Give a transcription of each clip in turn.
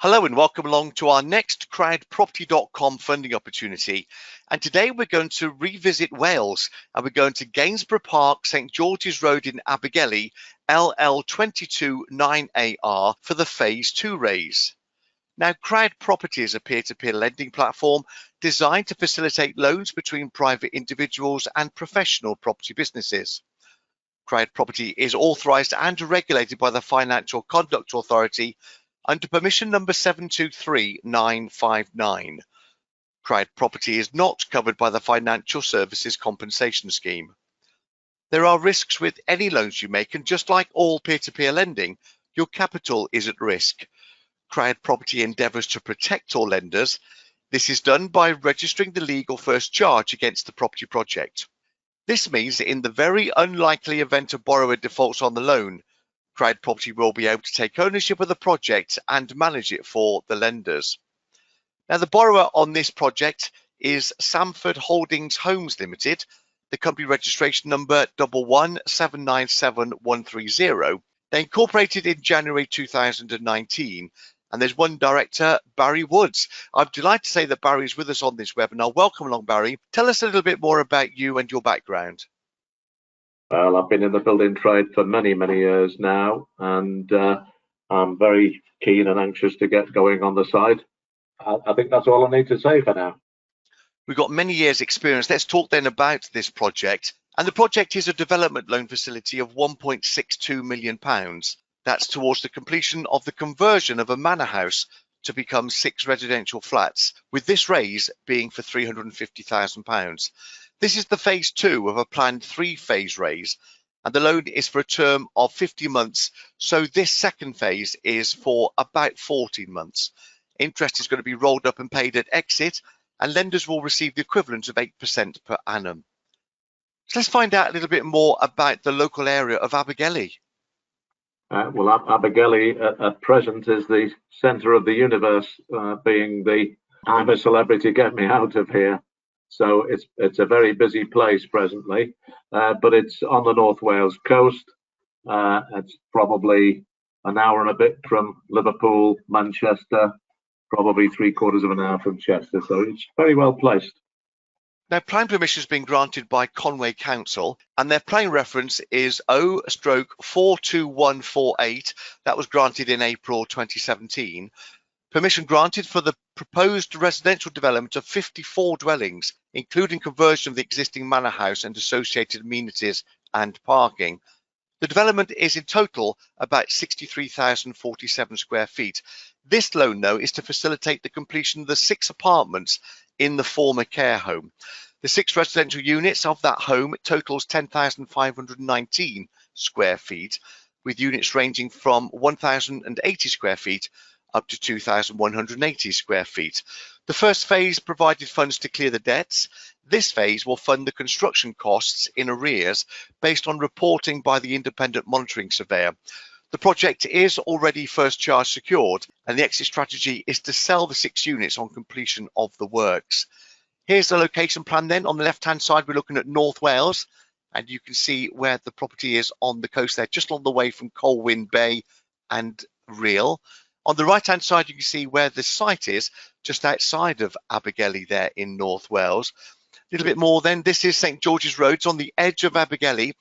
Hello and welcome along to our next CrowdProperty.com funding opportunity. And today we're going to revisit Wales and we're going to Gainsborough Park, St George's Road in Abergele, LL22 9AR for the Phase 2 raise. Now, CrowdProperty is a peer-to-peer lending platform designed to facilitate loans between private individuals and professional property businesses. CrowdProperty is authorised and regulated by the Financial Conduct Authority under permission number 723959. CrowdProperty is not covered by the Financial Services Compensation Scheme. There are risks with any loans you make, and just like all peer-to-peer lending, your capital is at risk. CrowdProperty endeavours to protect all lenders. This is done by registering the legal first charge against the property project. This means that in the very unlikely event a borrower defaults on the loan, CrowdProperty will be able to take ownership of the project and manage it for the lenders. Now, the borrower on this project is Samford Holdings Homes Limited, the company registration number 117973130. They incorporated in January 2019, and there's one director, Barry Woods. I'm delighted to say that Barry is with us on this webinar. Welcome along, Barry. Tell us a little bit more about you and your background. Well, I've been in the building trade for many, many years now, and I'm very keen and anxious to get going on the side. I think that's all I need to say for now. We've got many years' experience. Let's talk then about this project. And the project is a development loan facility of £1.62 million. That's towards the completion of the conversion of a manor house to become 6 residential flats, with this raise being for £350,000. This is the phase 2 of a planned 3-phase raise, and the loan is for a term of 50 months. So this second phase is for about 14 months. Interest is going to be rolled up and paid at exit, and lenders will receive the equivalent of 8% per annum. So let's find out a little bit more about the local area of Abergele. Well, Abergele at present is the centre of the universe, being the I'm a celebrity, get me out of here. So it's a very busy place presently, but it's on the North Wales coast. It's probably an hour and a bit from Liverpool, Manchester, probably 3/4 of an hour from Chester. So it's very well placed. Now, planning permission has been granted by Conway Council, and their planning reference is O/42148. That was granted in April 2017. Permission granted for the proposed residential development of 54 dwellings, including conversion of the existing manor house and associated amenities and parking. The development is in total about 63,047 square feet. This loan, though, is to facilitate the completion of the 6 apartments in the former care home. The 6 residential units of that home totals 10,519 square feet, with units ranging from 1,080 square feet up to 2,180 square feet. The first phase provided funds to clear the debts. This phase will fund the construction costs in arrears based on reporting by the independent monitoring surveyor. The project is already first charge secured, and the exit strategy is to sell the 6 units on completion of the works. Here's the location plan then. On the left-hand side, we're looking at North Wales, and you can see where the property is on the coast there, just on the way from Colwyn Bay and Reel. On the right-hand side, you can see where the site is, just outside of Abergele there in North Wales. A little bit more then, this is St George's Road. It's on the edge of Abergele.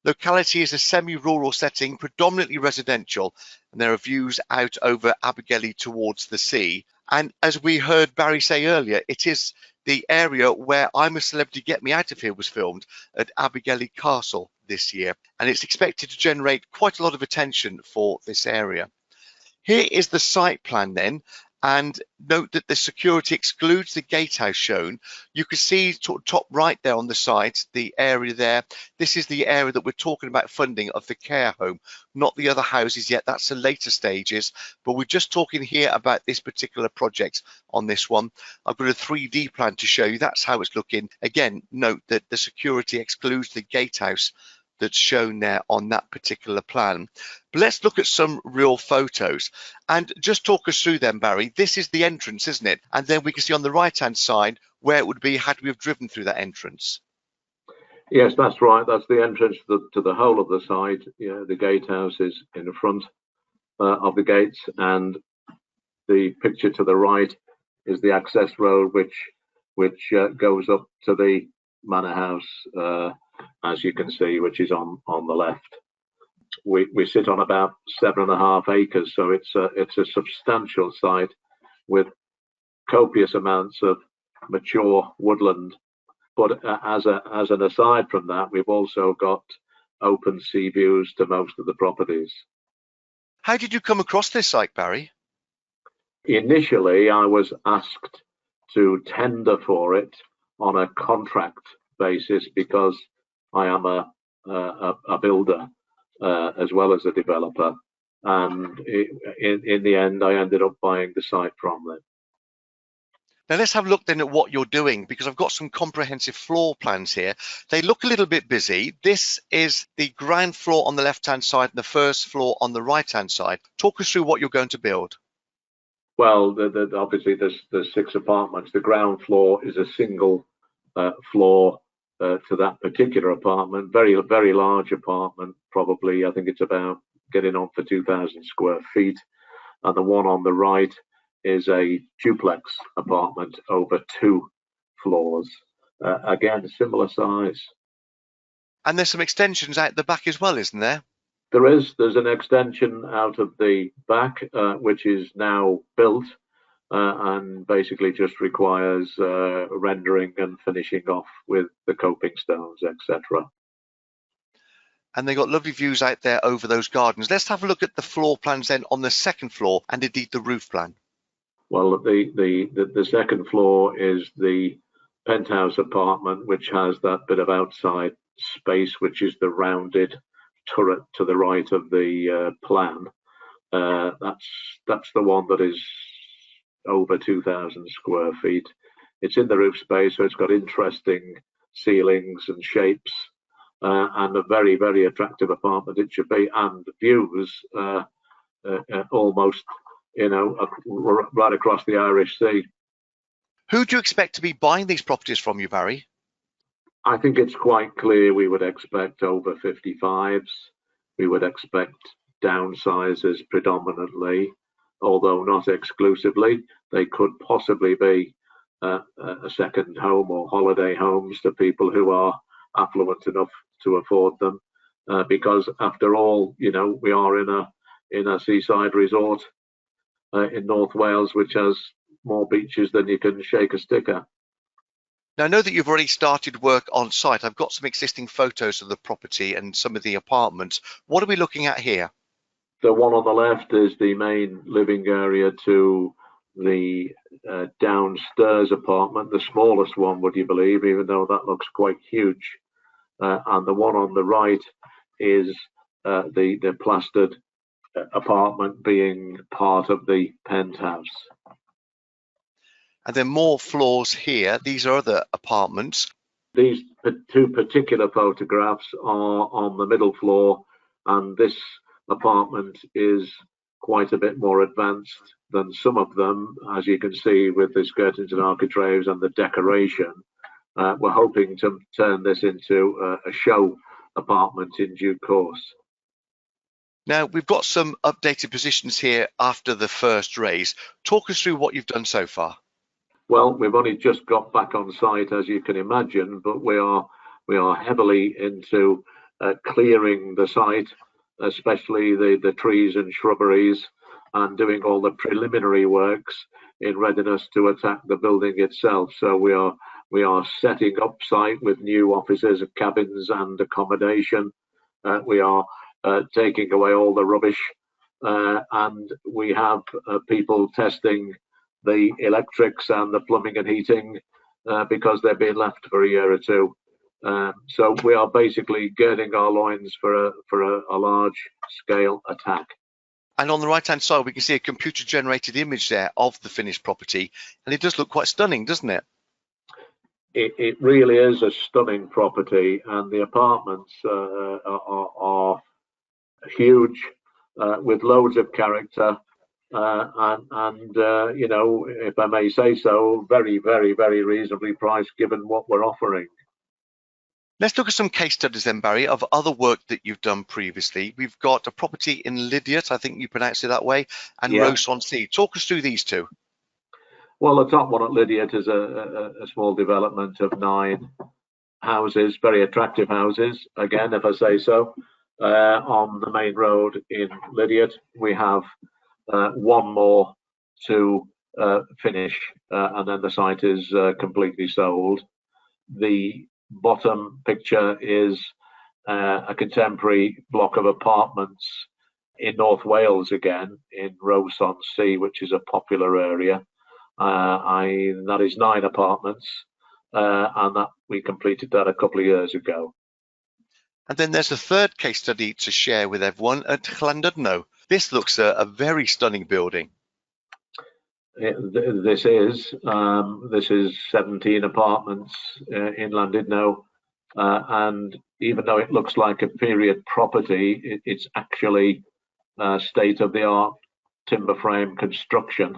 Locality is a semi-rural setting, predominantly residential, and there are views out over Abergele towards the sea. And as we heard Barry say earlier, it is the area where I'm a Celebrity, Get Me Out of Here was filmed at Abergele Castle this year, and it's expected to generate quite a lot of attention for this area. Here is the site plan then, and note that the security excludes the gatehouse shown. You can see top right there on the site, the area there. This is the area that we're talking about funding of the care home, not the other houses yet. That's the later stages, but we're just talking here about this particular project on this one. I've got a 3D plan to show you. That's how it's looking. Again, note that the security excludes the gatehouse that's shown there on that particular plan. But let's look at some real photos and just talk us through them, Barry. This is the entrance, isn't it? And then we can see on the right-hand side where it would be had we have driven through that entrance. Yes, that's right. That's the entrance to the whole of the site. Yeah, the gatehouse is in the front of the gates, and the picture to the right is the access road which goes up to the manor house, as you can see, which is on the left. We sit on about 7.5 acres, so it's a substantial site with copious amounts of mature woodland. But as an aside from that, we've also got open sea views to most of the properties. How did you come across this site, Barry? Initially, I was asked to tender for it on a contract basis because I am a builder as well as a developer, and in the end, I ended up buying the site from them. Now let's have a look then at what you're doing, because I've got some comprehensive floor plans here. They look a little bit busy. This is the ground floor on the left-hand side and the first floor on the right-hand side. Talk us through what you're going to build. Well, obviously there's 6 apartments. The ground floor is a single floor to that particular apartment. Very, very large apartment, probably. I think it's about getting on for 2,000 square feet. And the one on the right is a duplex apartment over 2 floors. Again, similar size. And there's some extensions out the back as well, isn't there? There's an extension out of the back, which is now built and basically just requires rendering and finishing off with the coping stones, etc. And they've got lovely views out there over those gardens. Let's have a look at the floor plans then on the second floor and indeed the roof plan. Well, the second floor is the penthouse apartment, which has that bit of outside space, which is the rounded turret to the right of the plan. That's the one that is over 2,000 square feet. It's in the roof space, so it's got interesting ceilings and shapes, and a very, very attractive apartment it should be, and views almost, right across the Irish Sea. Who do you expect to be buying these properties from you, Barry? I think it's quite clear we would expect over 55s. We would expect downsizers predominantly, although not exclusively. They could possibly be a second home or holiday homes to people who are affluent enough to afford them, because after all, we are in a seaside resort in North Wales, which has more beaches than you can shake a stick at. Now, I know that you've already started work on site. I've got some existing photos of the property and some of the apartments. What are we looking at here? The one on the left is the main living area to the downstairs apartment, the smallest one, would you believe, even though that looks quite huge. And the one on the right is the plastered apartment being part of the penthouse. And then more floors here. These are other apartments. These 2 particular photographs are on the middle floor, and this apartment is quite a bit more advanced than some of them, as you can see with the skirtings and architraves and the decoration. We're hoping to turn this into a show apartment in due course. Now, we've got some updated positions here after the first raise. Talk us through what you've done so far. Well, we've only just got back on site, as you can imagine, but we are heavily into clearing the site, especially the trees and shrubberies, and doing all the preliminary works in readiness to attack the building itself. So we are setting up site with new offices, cabins, and accommodation. We are taking away all the rubbish, and we have people testing the electrics and the plumbing and heating because they've been left for a year or 2. So we are basically girding our loins for a large scale attack. And on the right hand side, we can see a computer generated image there of the finished property, and it does look quite stunning, doesn't it? It really is a stunning property, and the apartments are huge, with loads of character. And if I may say so, very, very, very reasonably priced given what we're offering. Let's look at some case studies then, Barry, of other work that you've done previously. We've got a property in Lydiate, I think you pronounce it that way, and Yeah. Ross-on-Sea. Talk us through these two. Well, the top one at Lydiate is a small development of 9 houses, very attractive houses, again, if I say so, on the main road in Lydiate. We have one more to finish, and then the site is completely sold. The bottom picture is a contemporary block of apartments in North Wales again, in Ross-on-Sea, which is a popular area. That is 9 apartments, and that we completed that a couple of years ago. And then there's a third case study to share with everyone at Llandudno. This looks a very stunning building. This is 17 apartments in Llandudno, and even though it looks like a period property, it's actually state-of-the-art timber frame construction.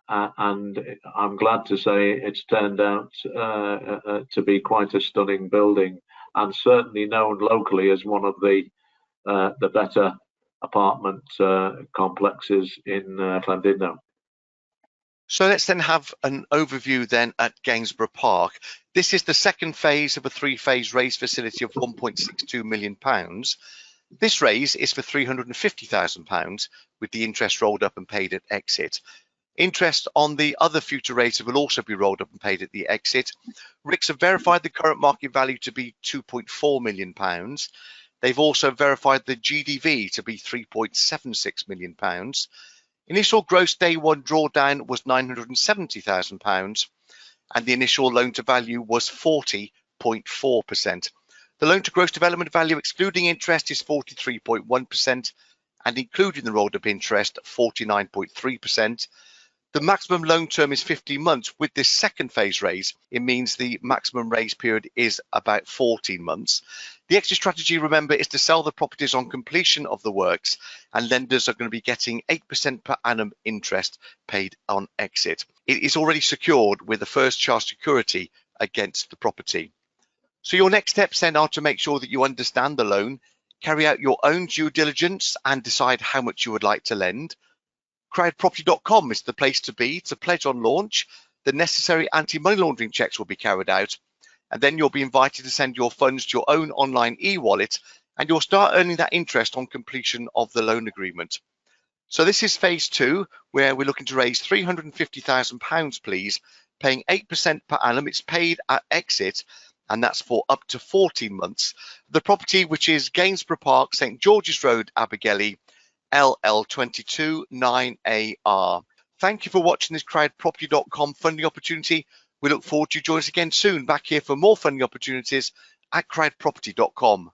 And I'm glad to say it's turned out to be quite a stunning building, and certainly known locally as one of the better apartment complexes in Llandudno. So let's then have an overview then at Gainsborough Park. This is the second phase of a 3-phase raise facility of £1.62 million. This raise is for £350,000 with the interest rolled up and paid at exit. Interest on the other future raises will also be rolled up and paid at the exit. RICS have verified the current market value to be £2.4 million. They've also verified the GDV to be £3.76 million. Initial gross day one drawdown was £970,000 and the initial loan to value was 40.4%. The loan to gross development value excluding interest is 43.1% and including the rolled up interest 49.3%. The maximum loan term is 15 months. With this second phase raise, it means the maximum raise period is about 14 months. The exit strategy, remember, is to sell the properties on completion of the works, and lenders are going to be getting 8% per annum interest paid on exit. It is already secured with the first charge security against the property. So your next steps then are to make sure that you understand the loan, carry out your own due diligence and decide how much you would like to lend. CrowdProperty.com is the place to be to pledge on launch. The necessary anti-money laundering checks will be carried out, and then you'll be invited to send your funds to your own online e-wallet, and you'll start earning that interest on completion of the loan agreement. So this is phase 2, where we're looking to raise £350,000, please, paying 8% per annum. It's paid at exit, and that's for up to 14 months. The property, which is Gainsborough Park, St George's Road, Abergele, LL22 9AR. Thank you for watching this CrowdProperty.com funding opportunity. We look forward to you joining us again soon back here for more funding opportunities at CrowdProperty.com.